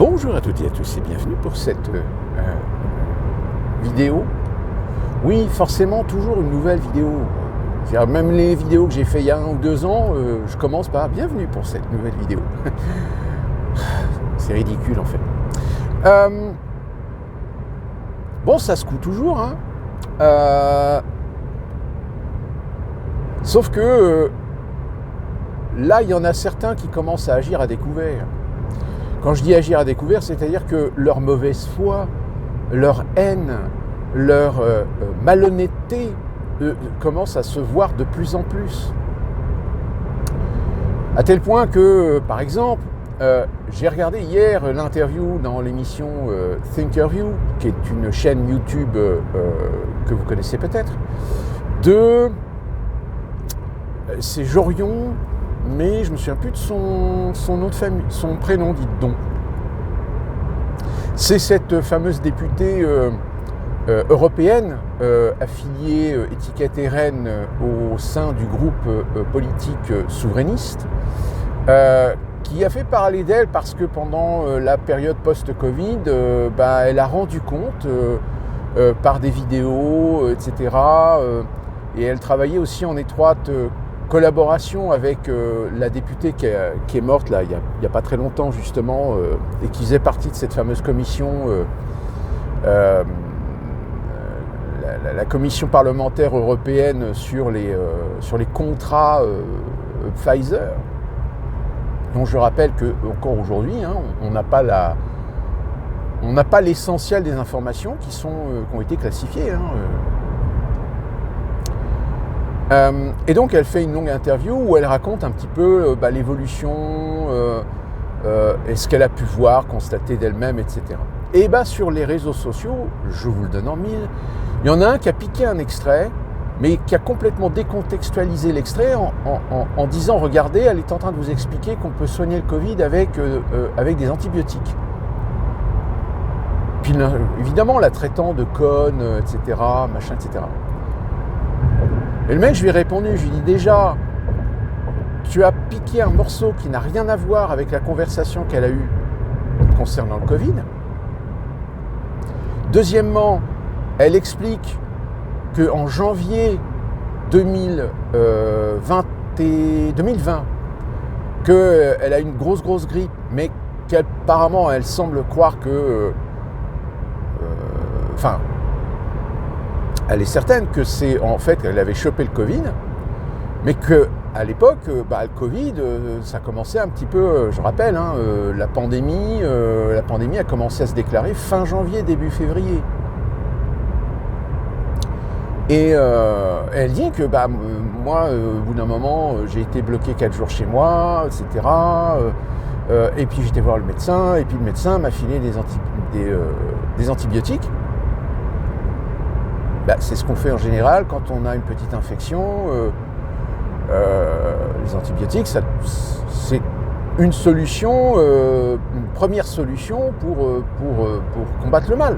Bonjour à toutes et à tous et bienvenue pour cette vidéo. Oui, forcément, toujours une nouvelle vidéo. Même les vidéos que j'ai fait il y a 1 ou 2 ans, je commence par bienvenue pour cette nouvelle vidéo. C'est ridicule en fait. Bon, ça secoue toujours, hein. Sauf que là, il y en a certains qui commencent à agir à découvert. Quand je dis agir à découvert, c'est-à-dire que leur mauvaise foi, leur haine, leur malhonnêteté commence à se voir de plus en plus. À tel point que, par exemple, j'ai regardé hier l'interview dans l'émission Thinkerview, qui est une chaîne YouTube que vous connaissez peut-être, c'est Jorion, mais je me souviens plus de son nom de famille, son prénom, dites donc. C'est cette fameuse députée européenne, affiliée étiquette RN au sein du groupe politique souverainiste, qui a fait parler d'elle parce que pendant la période post-Covid, elle a rendu compte par des vidéos, etc. Et elle travaillait aussi en étroite collaboration avec la députée qui est morte là, il y a pas très longtemps justement, et qui faisait partie de cette fameuse commission, la commission parlementaire européenne sur les contrats Pfizer, dont je rappelle que encore aujourd'hui, on n'a pas l'essentiel des informations qui ont été classifiées. Et donc elle fait une longue interview où elle raconte un petit peu l'évolution, et ce qu'elle a pu voir, constater d'elle-même, etc. Et sur les réseaux sociaux, je vous le donne en mille, il y en a un qui a piqué un extrait, mais qui a complètement décontextualisé l'extrait en disant « Regardez, elle est en train de vous expliquer qu'on peut soigner le Covid avec des antibiotiques. » Puis évidemment, la traitant de conne, etc., machin, etc. Et le mec, je lui ai répondu, je lui ai dit déjà, tu as piqué un morceau qui n'a rien à voir avec la conversation qu'elle a eue concernant le Covid. Deuxièmement, elle explique qu'en janvier 2020, qu'elle a une grosse grippe, mais qu'apparemment, elle semble croire que... elle est certaine que c'est en fait qu'elle avait chopé le Covid, mais qu'à l'époque, le Covid, ça commençait un petit peu, je rappelle, la pandémie a commencé à se déclarer fin janvier, début février. Et elle dit que moi, au bout d'un moment, j'ai été bloqué 4 jours chez moi, etc. Et puis j'étais voir le médecin, et puis le médecin m'a filé des antibiotiques. C'est ce qu'on fait en général quand on a une petite infection. Les antibiotiques, c'est une solution, une première solution pour combattre le mal.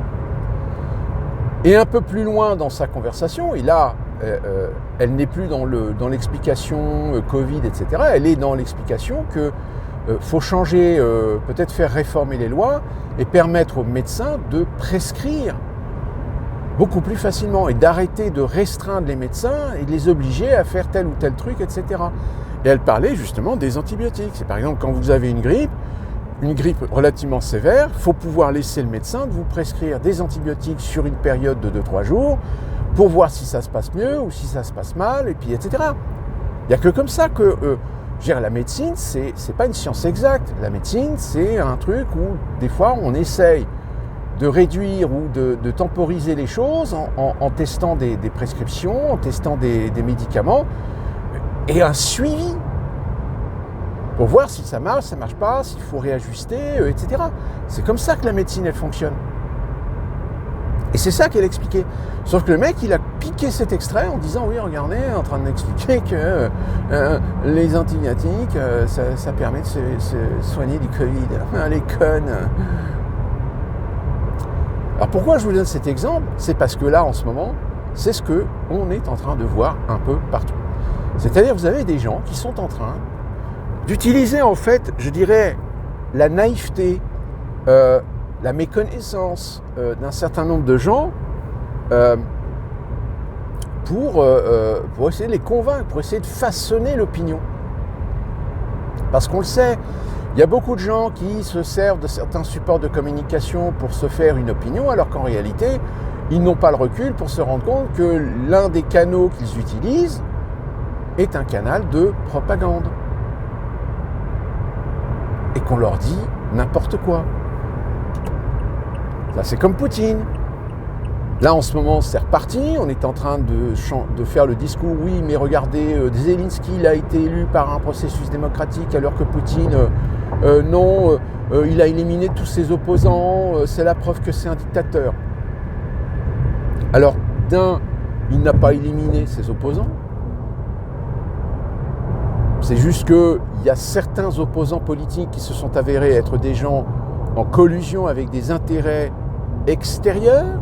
Et un peu plus loin dans sa conversation, et là, elle n'est plus dans l'explication Covid, etc. Elle est dans l'explication que faut changer, peut-être faire réformer les lois et permettre aux médecins de prescrire beaucoup plus facilement et d'arrêter de restreindre les médecins et de les obliger à faire tel ou tel truc, etc. Et elle parlait justement des antibiotiques. C'est par exemple quand vous avez une grippe relativement sévère, il faut pouvoir laisser le médecin de vous prescrire des antibiotiques sur une période de 2-3 jours pour voir si ça se passe mieux ou si ça se passe mal, et puis etc. Il n'y a que comme ça que la médecine, c'est pas une science exacte. La médecine, c'est un truc où des fois on essaye de réduire ou de temporiser les choses en testant des prescriptions, en testant des médicaments, et un suivi pour voir si ça marche pas, s'il faut réajuster, etc. C'est comme ça que la médecine, elle fonctionne. Et c'est ça qu'elle expliquait. Sauf que le mec, il a piqué cet extrait en disant « Oui, regardez, en train de m'expliquer que les antibiotiques, ça permet de se soigner du Covid. Les connes !» Alors pourquoi je vous donne cet exemple ? C'est parce que là, en ce moment, c'est ce qu'on est en train de voir un peu partout. C'est-à-dire, vous avez des gens qui sont en train d'utiliser, en fait, je dirais, la naïveté la méconnaissance d'un certain nombre de gens pour essayer de les convaincre, pour essayer de façonner l'opinion. Parce qu'on le sait, il y a beaucoup de gens qui se servent de certains supports de communication pour se faire une opinion, alors qu'en réalité, ils n'ont pas le recul pour se rendre compte que l'un des canaux qu'ils utilisent est un canal de propagande. Et qu'on leur dit n'importe quoi. Ça, c'est comme Poutine. Là, en ce moment, c'est reparti. On est en train de faire le discours. Oui, mais regardez, Zelensky, il a été élu par un processus démocratique, alors que Poutine, non, il a éliminé tous ses opposants. C'est la preuve que c'est un dictateur. Alors, il n'a pas éliminé ses opposants. C'est juste qu'il y a certains opposants politiques qui se sont avérés être des gens en collusion avec des intérêts extérieurs.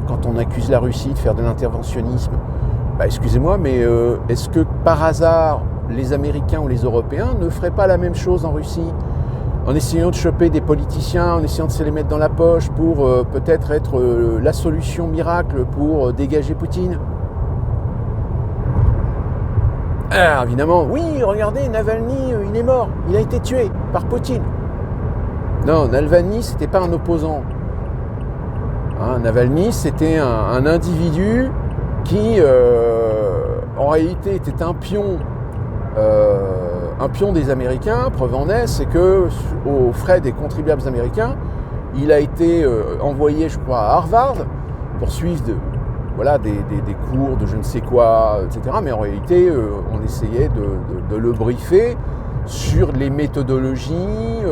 Quand on accuse la Russie de faire de l'interventionnisme, excusez-moi, mais est-ce que par hasard les Américains ou les Européens ne feraient pas la même chose en Russie, en essayant de choper des politiciens, en essayant de se les mettre dans la poche pour peut-être être la solution miracle pour dégager Poutine? Alors évidemment, oui, regardez, Navalny, il est mort, il a été tué par Poutine. Non, Navalny, c'était pas un opposant. Navalny, c'était un individu qui, en réalité, était un pion des Américains. Preuve en est, c'est que, aux frais des contribuables américains, il a été envoyé, je crois, à Harvard pour suivre des cours de je ne sais quoi, etc. Mais en réalité, on essayait de le briefer sur les méthodologies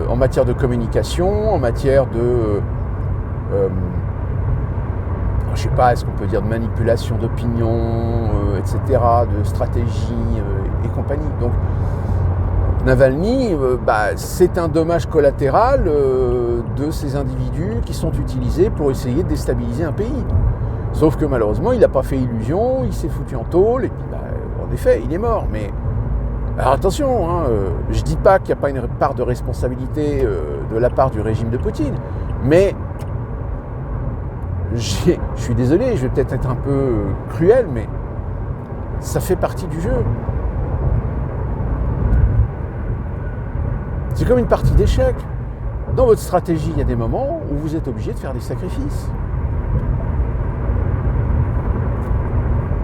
en matière de communication, en matière de... je sais pas, est-ce qu'on peut dire de manipulation d'opinion, etc., de stratégie et compagnie. Donc, Navalny, c'est un dommage collatéral de ces individus qui sont utilisés pour essayer de déstabiliser un pays. Sauf que malheureusement, il n'a pas fait illusion, il s'est foutu en tôle, et puis en effet, il est mort. Mais alors attention, je ne dis pas qu'il n'y a pas une part de responsabilité de la part du régime de Poutine, mais je suis désolé, je vais peut-être être un peu cruel, mais ça fait partie du jeu. C'est comme une partie d'échecs. Dans votre stratégie, il y a des moments où vous êtes obligé de faire des sacrifices.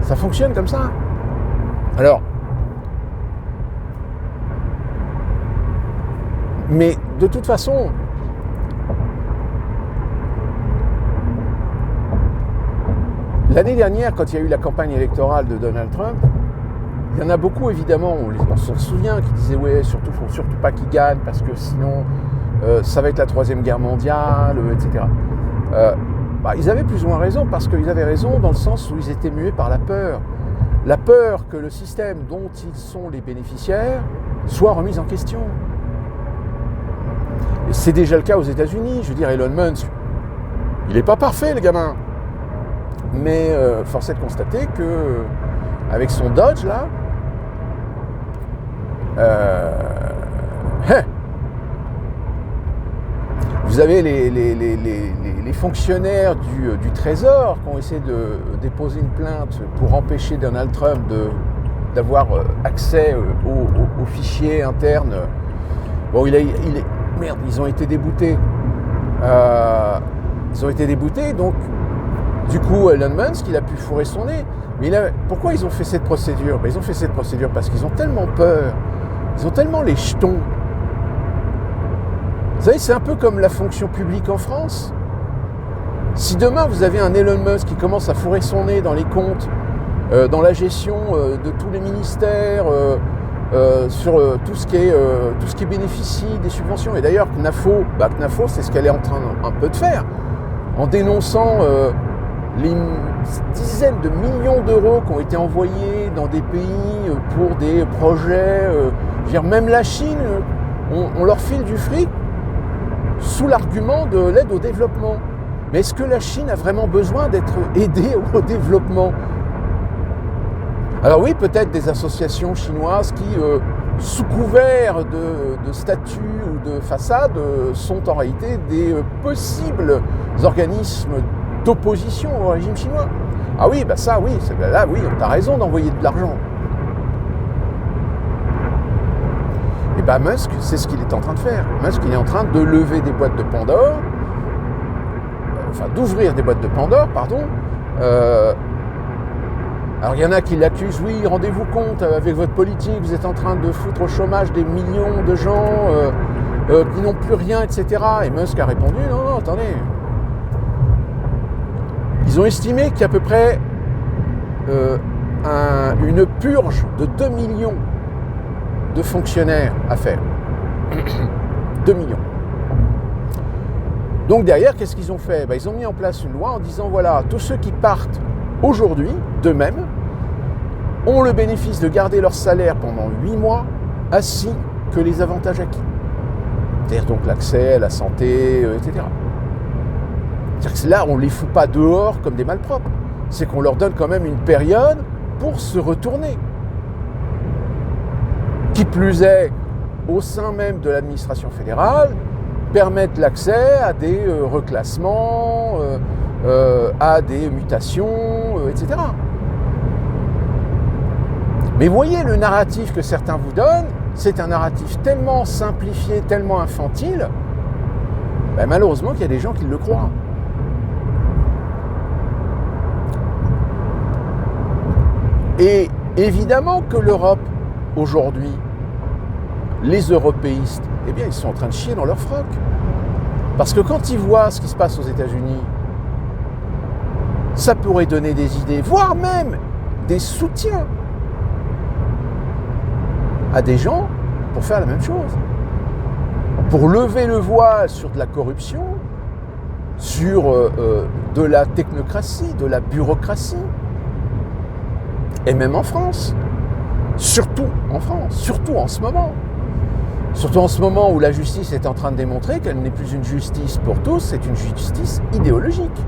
Ça fonctionne comme ça. Alors, mais de toute façon, l'année dernière, quand il y a eu la campagne électorale de Donald Trump, il y en a beaucoup, évidemment, on s'en souvient, qui disaient « ouais, faut surtout pas qu'il gagne, parce que sinon, ça va être la troisième guerre mondiale, etc. » Ils avaient plus ou moins raison, parce qu'ils avaient raison dans le sens où ils étaient mués par la peur. La peur que le système dont ils sont les bénéficiaires soit remis en question. Et c'est déjà le cas aux États-Unis. Je veux dire, Elon Musk, il n'est pas parfait, le gamin. Mais force est de constater que avec son Dodge là, vous avez les fonctionnaires du Trésor qui ont essayé de déposer une plainte pour empêcher Donald Trump d'avoir accès aux fichiers internes. Bon, ils ont été déboutés. Donc du coup, Elon Musk, il a pu fourrer son nez. Mais pourquoi ils ont fait cette procédure ? Ils ont fait cette procédure parce qu'ils ont tellement peur, ils ont tellement les jetons. Vous savez, c'est un peu comme la fonction publique en France. Si demain, vous avez un Elon Musk qui commence à fourrer son nez dans les comptes, dans la gestion de tous les ministères, sur tout ce qui bénéficie des subventions. Et d'ailleurs, CNAFO, c'est ce qu'elle est en train un peu de faire, en dénonçant les dizaines de millions d'euros qui ont été envoyés dans des pays pour des projets. Même la Chine, on leur file du fric sous l'argument de l'aide au développement. Mais est-ce que la Chine a vraiment besoin d'être aidée au développement ? Alors oui, peut-être des associations chinoises qui sous couvert de statuts ou de façades, sont en réalité des possibles organismes d'opposition au régime chinois. Ah oui, bah ça, oui, là, oui, t'as raison d'envoyer de l'argent. Et bah Musk, c'est ce qu'il est en train de faire. Musk, il est en train de lever des boîtes de Pandore, enfin d'ouvrir des boîtes de Pandore, pardon. Alors il y en a qui l'accusent, oui, rendez-vous compte, avec votre politique, vous êtes en train de foutre au chômage des millions de gens qui n'ont plus rien, etc. Et Musk a répondu, non, attendez. Ils ont estimé qu'il y a à peu près une purge de 2 millions de fonctionnaires à faire. 2 millions. Donc derrière, qu'est-ce qu'ils ont fait ? Ils ont mis en place une loi en disant, voilà, tous ceux qui partent aujourd'hui, d'eux-mêmes, ont le bénéfice de garder leur salaire pendant 8 mois, ainsi que les avantages acquis. C'est-à-dire donc l'accès à la santé, etc. C'est-à-dire que là, on ne les fout pas dehors comme des malpropres. C'est qu'on leur donne quand même une période pour se retourner. Qui plus est, au sein même de l'administration fédérale, permettre l'accès à des reclassements, à des mutations, etc. Mais voyez le narratif que certains vous donnent, c'est un narratif tellement simplifié, tellement infantile, malheureusement qu'il y a des gens qui le croient. Et évidemment que l'Europe, aujourd'hui, les européistes, eh bien, ils sont en train de chier dans leur froc. Parce que quand ils voient ce qui se passe aux États-Unis, ça pourrait donner des idées, voire même des soutiens à des gens pour faire la même chose. Pour lever le voile sur de la corruption, sur de la technocratie, de la bureaucratie. Et même en France. Surtout en France, surtout en ce moment. Surtout en ce moment où la justice est en train de démontrer qu'elle n'est plus une justice pour tous, c'est une justice idéologique.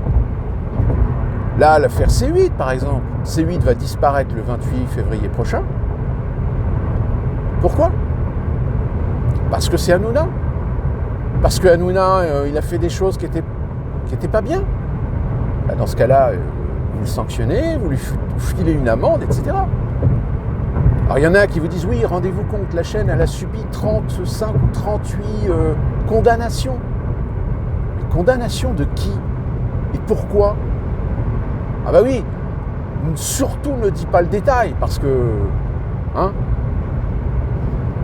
Là, l'affaire C8, par exemple. C8 va disparaître le 28 février prochain. Pourquoi ? Parce que c'est Hanouna. Parce que Hanouna, il a fait des choses qui étaient pas bien. Dans ce cas-là, vous le sanctionnez, vous lui filez une amende, etc. Alors il y en a qui vous disent, oui, rendez-vous compte, la chaîne, elle a subi 35 ou 38 condamnations. Mais condamnations de qui ? Et pourquoi ? Ah bah oui, surtout ne dis pas le détail, parce que...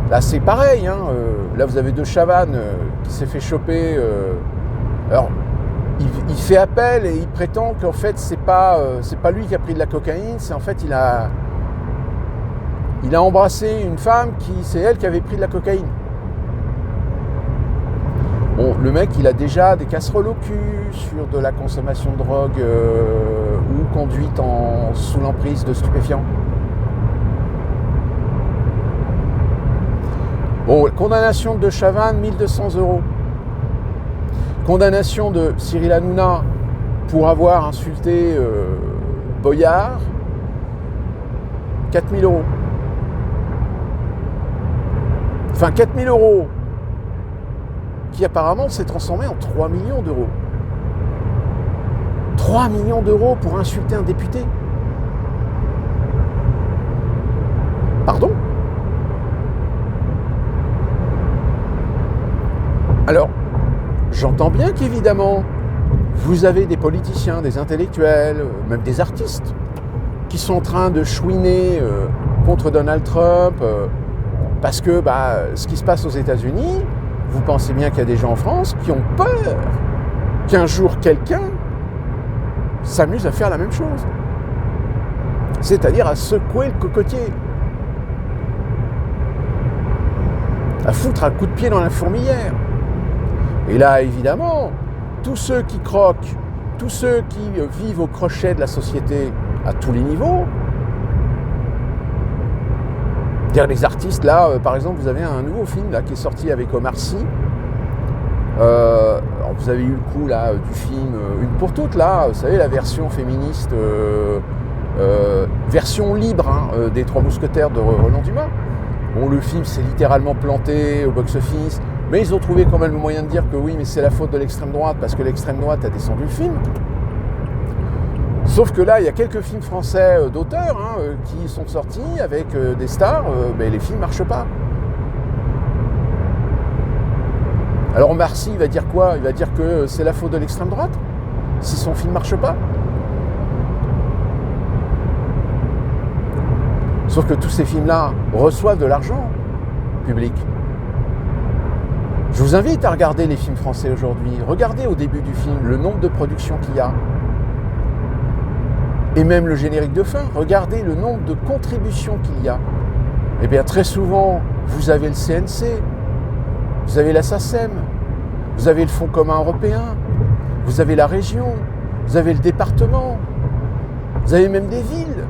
là c'est pareil, là vous avez De Chavannes qui s'est fait choper... alors, il fait appel et il prétend qu'en fait c'est pas lui qui a pris de la cocaïne, c'est en fait il a embrassé une femme c'est elle qui avait pris de la cocaïne. Bon, le mec il a déjà des casseroles au cul sur de la consommation de drogue ou conduite sous l'emprise de stupéfiants. Bon, condamnation de Chavannes, 1200 €. Condamnation de Cyril Hanouna pour avoir insulté Boyard, 4 000 €. Enfin, 4 000 € qui apparemment s'est transformé en 3 millions d'euros. 3 millions d'euros pour insulter un député. Pardon ? Alors, j'entends bien qu'évidemment, vous avez des politiciens, des intellectuels, même des artistes, qui sont en train de chouiner contre Donald Trump, parce que ce qui se passe aux États-Unis, vous pensez bien qu'il y a des gens en France qui ont peur qu'un jour quelqu'un s'amuse à faire la même chose. C'est-à-dire à secouer le cocotier. À foutre un coup de pied dans la fourmilière. Et là, évidemment, tous ceux qui croquent, tous ceux qui vivent au crochet de la société à tous les niveaux, c'est-à-dire les artistes, là, par exemple, vous avez un nouveau film là, qui est sorti avec Omar Sy. Alors vous avez eu le coup là, du film Une pour toutes, là, vous savez, la version féministe, version libre des Trois Mousquetaires de Roland Dumas. Bon, le film s'est littéralement planté au box-office, mais ils ont trouvé quand même le moyen de dire que oui, mais c'est la faute de l'extrême droite, parce que l'extrême droite a descendu le film. Sauf que là, il y a quelques films français d'auteurs qui sont sortis avec des stars, mais les films ne marchent pas. Alors Omar Sy, il va dire quoi? Il va dire que c'est la faute de l'extrême droite si son film ne marche pas. Sauf que tous ces films-là reçoivent de l'argent public. Je vous invite à regarder les films français aujourd'hui. Regardez au début du film le nombre de productions qu'il y a. Et même le générique de fin. Regardez le nombre de contributions qu'il y a. Eh bien, très souvent, vous avez le CNC, vous avez la SACEM, vous avez le Fonds commun européen, vous avez la région, vous avez le département, vous avez même des villes.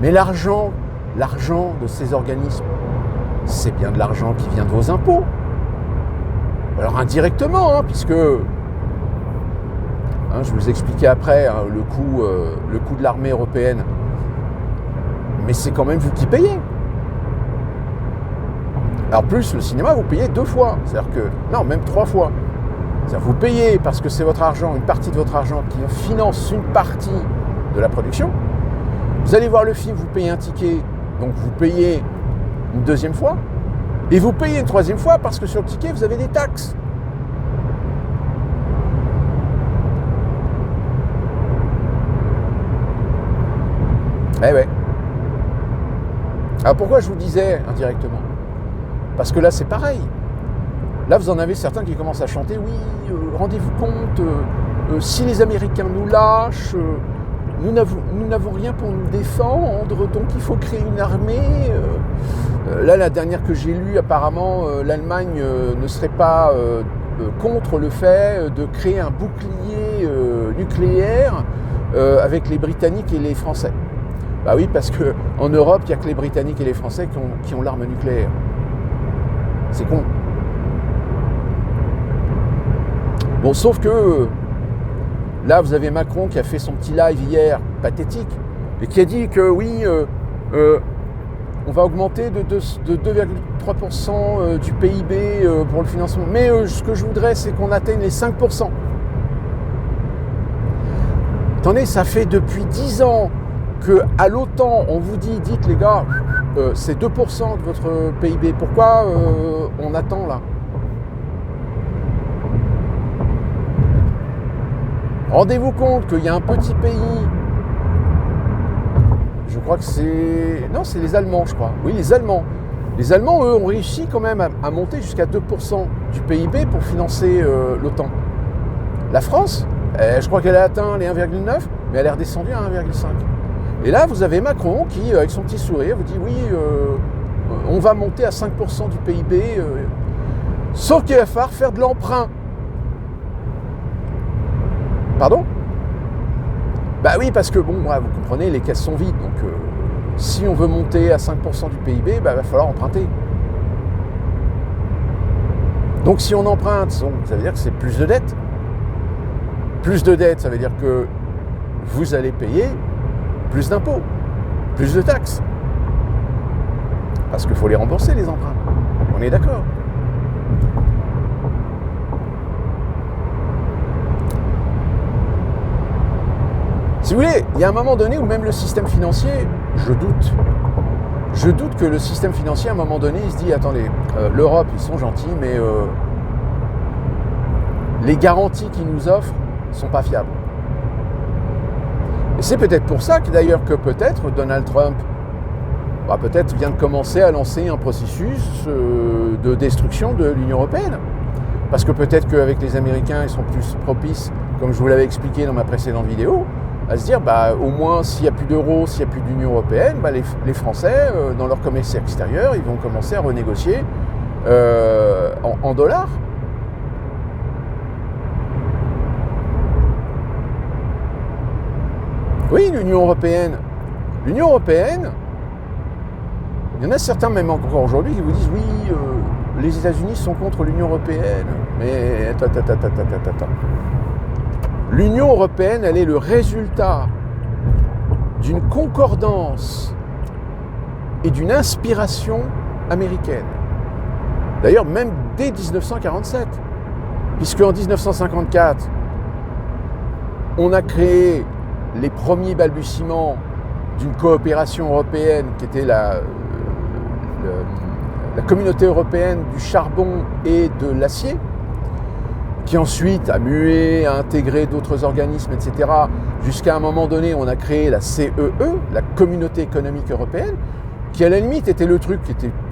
Mais l'argent de ces organismes, c'est bien de l'argent qui vient de vos impôts. Alors indirectement, puisque, je vous expliquais après le coût de l'armée européenne, mais c'est quand même vous qui payez. Alors plus, le cinéma, vous payez 2 fois, c'est-à-dire que, non, même 3 fois. C'est-à-dire que vous payez parce que c'est votre argent, une partie de votre argent qui finance une partie de la production. Vous allez voir le film, vous payez un ticket, donc vous payez une 2e fois, et vous payez une 3e fois parce que sur le ticket, vous avez des taxes. Eh ouais. Alors pourquoi je vous disais indirectement? Parce que là, c'est pareil. Là, vous en avez certains qui commencent à chanter, oui, rendez-vous compte, si les Américains nous lâchent, nous n'avons rien pour nous défendre, donc il faut créer une armée. Là, la dernière que j'ai lue, apparemment, l'Allemagne ne serait pas contre le fait de créer un bouclier nucléaire avec les Britanniques et les Français. Bah oui, parce qu'en Europe, il n'y a que les Britanniques et les Français qui ont l'arme nucléaire. C'est con. Bon, sauf que là, vous avez Macron qui a fait son petit live hier, pathétique, et qui a dit que oui, on va augmenter de 2,3% du PIB pour le financement. Mais ce que je voudrais, c'est qu'on atteigne les 5%. Attendez, ça fait depuis 10 ans qu'à l'OTAN, on vous dit, dites les gars, c'est 2% de votre PIB. Pourquoi on attend là? Rendez-vous compte qu'il y a un petit pays, je crois que c'est... Non, c'est les Allemands, je crois. Oui, les Allemands. Les Allemands, eux, ont réussi quand même à monter jusqu'à 2% du PIB pour financer l'OTAN. La France, je crois qu'elle a atteint les 1,9, mais elle est redescendue à 1,5. Et là, vous avez Macron qui, avec son petit sourire, vous dit oui, on va monter à 5% du PIB, sauf qu'il va falloir faire de l'emprunt. Pardon? Bah oui, parce que bon, vous comprenez, les caisses sont vides, donc si on veut monter à 5% du PIB, il va falloir emprunter. Donc si on emprunte, ça veut dire que c'est plus de dettes. Plus de dettes, ça veut dire que vous allez payer plus d'impôts, plus de taxes. Parce qu'il faut les rembourser, les emprunts. On est d'accord. Si vous voulez, il y a un moment donné où même le système financier, je doute que le système financier, à un moment donné, il se dit, attendez, l'Europe, ils sont gentils, mais les garanties qu'ils nous offrent ne sont pas fiables. Et c'est peut-être pour ça que d'ailleurs que peut-être Donald Trump peut-être vient de commencer à lancer un processus de destruction de l'Union européenne. Parce que peut-être qu'avec les Américains, ils sont plus propices, comme je vous l'avais expliqué dans ma précédente vidéo, à se dire, au moins, s'il n'y a plus d'euros, s'il n'y a plus d'Union européenne, les Français, dans leur commerce extérieur, ils vont commencer à renégocier en dollars. Oui, l'Union européenne, il y en a certains, même encore aujourd'hui, qui vous disent, oui, les États-Unis sont contre l'Union européenne. Mais attends. L'Union européenne, elle est le résultat d'une concordance et d'une inspiration américaine. D'ailleurs, même dès 1947, puisque en 1954, on a créé les premiers balbutiements d'une coopération européenne qui était la communauté européenne du charbon et de l'acier, qui ensuite a mué, a intégré d'autres organismes, etc. Jusqu'à un moment donné, on a créé la CEE, la Communauté économique européenne, qui à la limite était le truc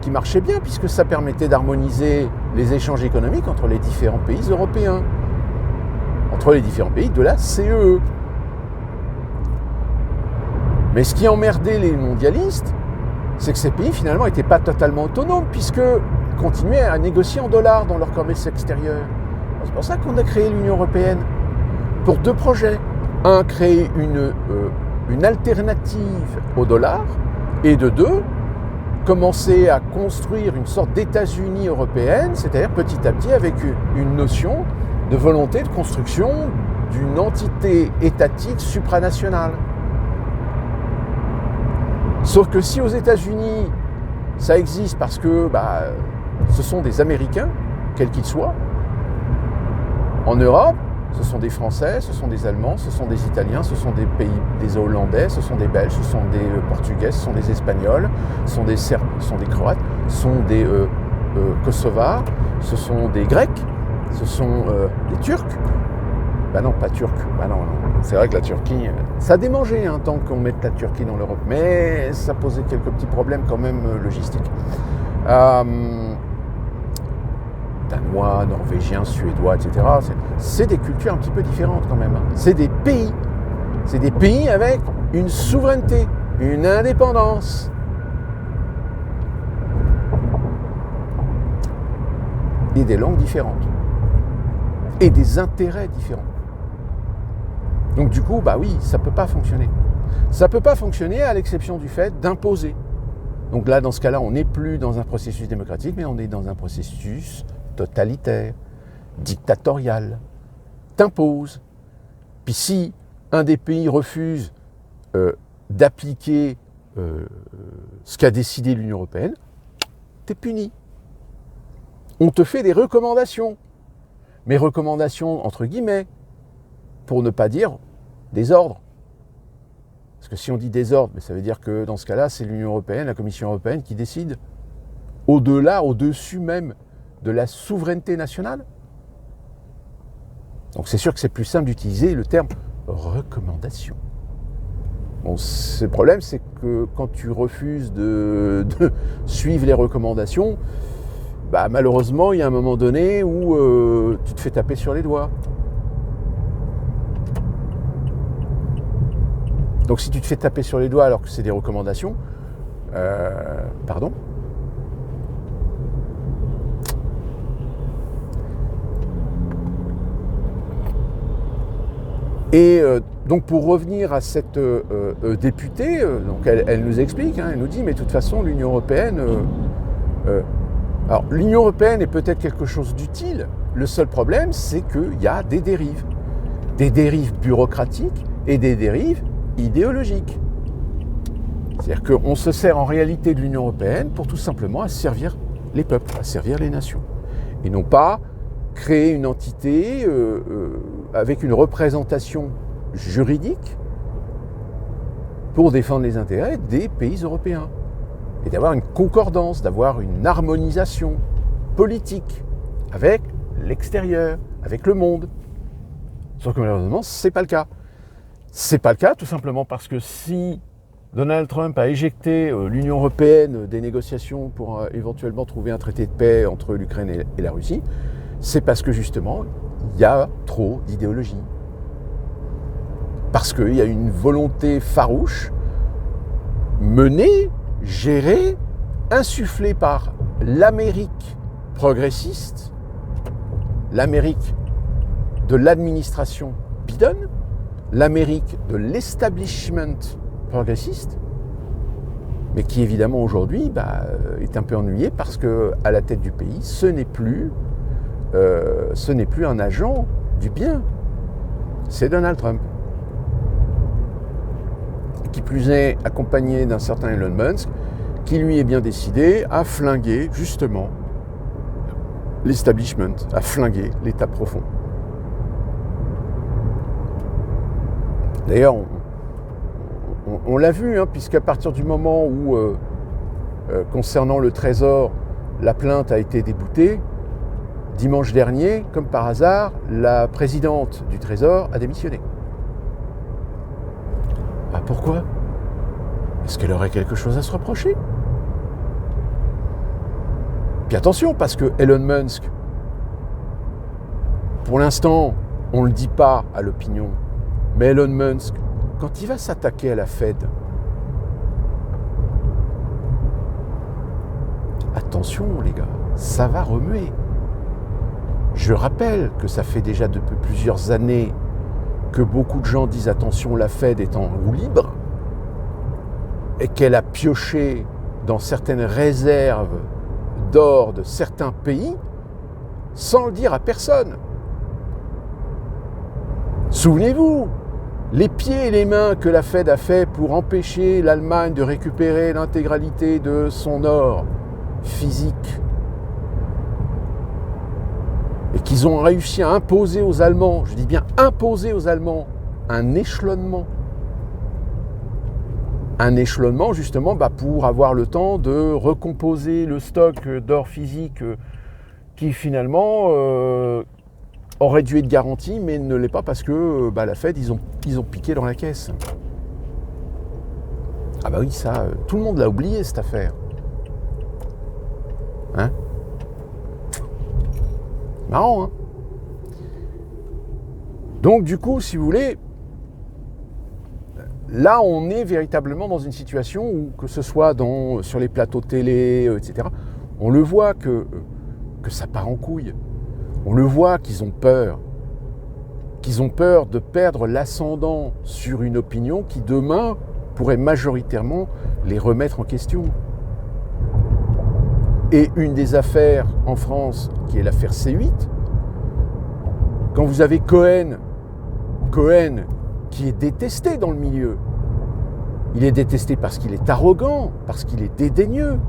qui marchait bien, puisque ça permettait d'harmoniser les échanges économiques entre les différents pays européens, entre les différents pays de la CEE. Mais ce qui emmerdait les mondialistes, c'est que ces pays finalement n'étaient pas totalement autonomes, puisqu'ils continuaient à négocier en dollars dans leur commerce extérieur. C'est pour ça qu'on a créé l'Union européenne, pour deux projets. Un, créer une alternative au dollar, et de deux, commencer à construire une sorte d'États-Unis européenne, c'est-à-dire petit à petit avec une notion de volonté de construction d'une entité étatique supranationale. Sauf que si aux États-Unis, ça existe parce que ce sont des Américains, quels qu'ils soient, en Europe, ce sont des Français, ce sont des Allemands, ce sont des Italiens, ce sont des Hollandais, ce sont des Belges, ce sont des Portugais, ce sont des Espagnols, ce sont des Serbes, ce sont des Croates, ce sont des Kosovars, ce sont des Grecs, ce sont des Turcs. Non, pas Turcs. Non. C'est vrai que la Turquie, ça a démangé un temps qu'on mette la Turquie dans l'Europe, mais ça posait quelques petits problèmes quand même logistiques. Danois, Norvégiens, Suédois, etc. C'est des cultures un petit peu différentes quand même. C'est des pays. C'est des pays avec une souveraineté, une indépendance. Et des langues différentes. Et des intérêts différents. Donc du coup, oui, ça ne peut pas fonctionner. Ça ne peut pas fonctionner à l'exception du fait d'imposer. Donc là, dans ce cas-là, on n'est plus dans un processus démocratique, mais on est dans un processus totalitaire, dictatorial, t'impose. Puis si un des pays refuse d'appliquer ce qu'a décidé l'Union européenne, t'es puni. On te fait des recommandations. Mais recommandations entre guillemets, pour ne pas dire des ordres. Parce que si on dit des ordres, ça veut dire que dans ce cas-là, c'est l'Union européenne, la Commission européenne qui décide. Au-delà, au-dessus même de la souveraineté nationale. Donc c'est sûr que c'est plus simple d'utiliser le terme recommandation. Bon, le problème, c'est que quand tu refuses de suivre les recommandations, malheureusement, il y a un moment donné où tu te fais taper sur les doigts. Donc si tu te fais taper sur les doigts alors que c'est des recommandations, pardon. Et donc pour revenir à cette députée, donc elle nous explique, elle nous dit, mais de toute façon l'Union européenne, alors l'Union européenne est peut-être quelque chose d'utile, le seul problème c'est qu'il y a des dérives bureaucratiques et des dérives idéologiques. C'est-à-dire qu'on se sert en réalité de l'Union européenne pour tout simplement servir les peuples, à servir les nations, et non pas créer une entité avec une représentation juridique pour défendre les intérêts des pays européens et d'avoir une concordance, d'avoir une harmonisation politique avec l'extérieur, avec le monde. Sauf que malheureusement, c'est pas le cas. C'est pas le cas tout simplement parce que si Donald Trump a éjecté l'Union européenne des négociations pour éventuellement trouver un traité de paix entre l'Ukraine et la Russie, c'est parce que justement, il y a trop d'idéologie. Parce qu'il y a une volonté farouche, menée, gérée, insufflée par l'Amérique progressiste, l'Amérique de l'administration Biden, l'Amérique de l'establishment progressiste, mais qui évidemment aujourd'hui est un peu ennuyé parce qu'à la tête du pays, ce n'est plus un agent du bien, c'est Donald Trump. Qui plus est accompagné d'un certain Elon Musk, qui lui est bien décidé à flinguer justement l'establishment, à flinguer l'État profond. D'ailleurs, on l'a vu, puisqu'à partir du moment où, concernant le Trésor, la plainte a été déboutée, dimanche dernier, comme par hasard, la présidente du Trésor a démissionné. Ah, pourquoi ? Est-ce qu'elle aurait quelque chose à se reprocher ? Puis attention, parce que Elon Musk, pour l'instant, on ne le dit pas à l'opinion, mais Elon Musk, quand il va s'attaquer à la Fed, attention les gars, ça va remuer. Je rappelle que ça fait déjà depuis plusieurs années que beaucoup de gens disent attention, la Fed est en roue libre et qu'elle a pioché dans certaines réserves d'or de certains pays sans le dire à personne. Souvenez-vous, les pieds et les mains que la Fed a fait pour empêcher l'Allemagne de récupérer l'intégralité de son or physique et qu'ils ont réussi à imposer aux Allemands, je dis bien imposer aux Allemands, un échelonnement. Un échelonnement justement pour avoir le temps de recomposer le stock d'or physique qui finalement aurait dû être garanti mais ne l'est pas parce que la Fed, ils ont piqué dans la caisse. Ah bah oui, ça, tout le monde l'a oublié cette affaire. Hein ? Marrant, hein ? Donc du coup, si vous voulez, là on est véritablement dans une situation où, que ce soit sur les plateaux télé, etc., on le voit que ça part en couille. On le voit qu'ils ont peur de perdre l'ascendant sur une opinion qui demain pourrait majoritairement les remettre en question. Et une des affaires en France, qui est l'affaire C8, quand vous avez Cohen qui est détesté dans le milieu, il est détesté parce qu'il est arrogant, parce qu'il est dédaigneux.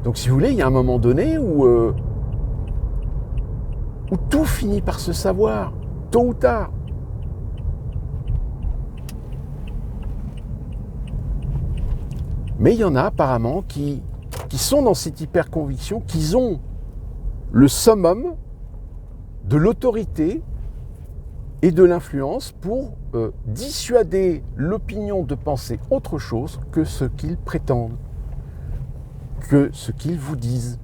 Donc si vous voulez, il y a un moment donné où tout finit par se savoir, tôt ou tard. Mais il y en a apparemment qui sont dans cette hyper-conviction, qu'ils ont le summum de l'autorité et de l'influence pour dissuader l'opinion de penser autre chose que ce qu'ils prétendent, que ce qu'ils vous disent.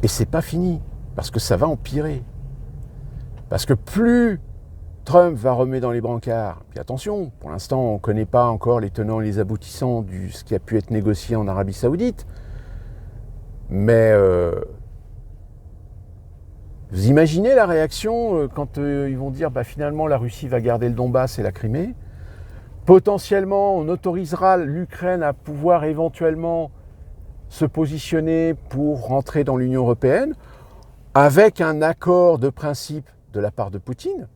Et c'est pas fini, parce que ça va empirer. Parce que plus Trump va remettre dans les brancards, puis attention, pour l'instant on ne connaît pas encore les tenants et les aboutissants de ce qui a pu être négocié en Arabie Saoudite, mais vous imaginez la réaction quand ils vont dire finalement la Russie va garder le Donbass et la Crimée, potentiellement on autorisera l'Ukraine à pouvoir éventuellement se positionner pour rentrer dans l'Union européenne avec un accord de principe de la part de Poutine.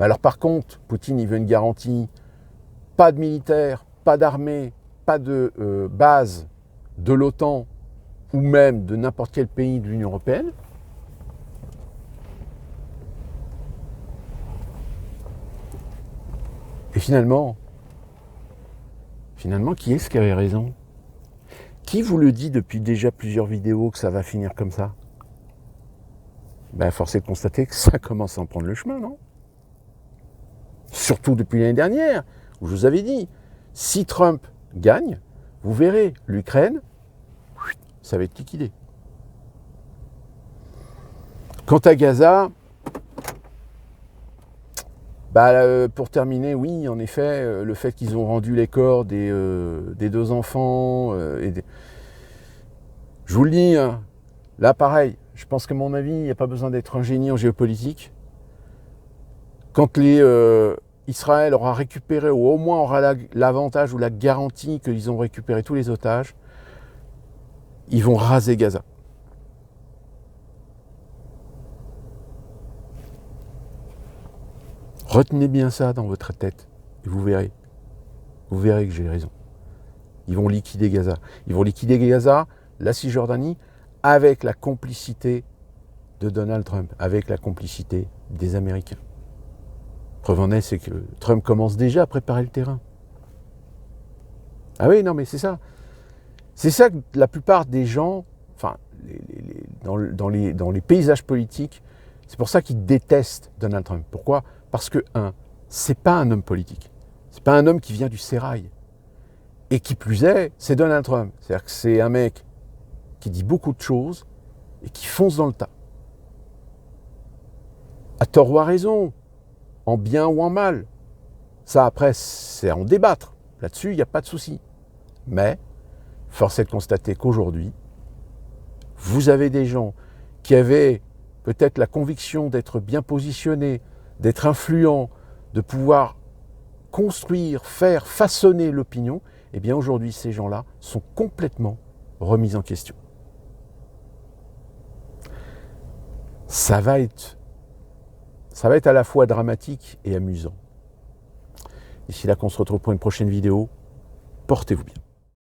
Alors par contre, Poutine, il veut une garantie, pas de militaire, pas d'armée, pas de base de l'OTAN ou même de n'importe quel pays de l'Union européenne. Et finalement, qui est-ce qui avait raison ? Qui vous le dit depuis déjà plusieurs vidéos que ça va finir comme ça ? Force est de constater que ça commence à en prendre le chemin, non ? Surtout depuis l'année dernière, où je vous avais dit, si Trump gagne, vous verrez, l'Ukraine, ça va être liquidé. Quant à Gaza, pour terminer, oui, en effet, le fait qu'ils ont rendu les corps des 2 enfants, je vous le dis, là pareil, je pense qu'à mon avis, il n'y a pas besoin d'être un génie en géopolitique. Quand Israël aura récupéré, ou au moins aura l'avantage ou la garantie qu'ils ont récupéré tous les otages, ils vont raser Gaza. Retenez bien ça dans votre tête. Et vous verrez que j'ai raison. Ils vont liquider Gaza. Ils vont liquider Gaza, la Cisjordanie, avec la complicité de Donald Trump, avec la complicité des Américains. Preuve en est, c'est que Trump commence déjà à préparer le terrain. Ah oui, non mais c'est ça. C'est ça que la plupart des gens, enfin, dans les paysages politiques, c'est pour ça qu'ils détestent Donald Trump. Pourquoi ? Parce que, c'est pas un homme politique. C'est pas un homme qui vient du sérail. Et qui plus est, c'est Donald Trump. C'est-à-dire que c'est un mec qui dit beaucoup de choses et qui fonce dans le tas. À tort ou à raison, en bien ou en mal. Ça, après, c'est à en débattre. Là-dessus, il n'y a pas de souci. Mais, force est de constater qu'aujourd'hui, vous avez des gens qui avaient peut-être la conviction d'être bien positionnés, d'être influents, de pouvoir construire, faire, façonner l'opinion. Eh bien, aujourd'hui, ces gens-là sont complètement remis en question. Ça va être à la fois dramatique et amusant. D'ici là qu'on se retrouve pour une prochaine vidéo, portez-vous bien.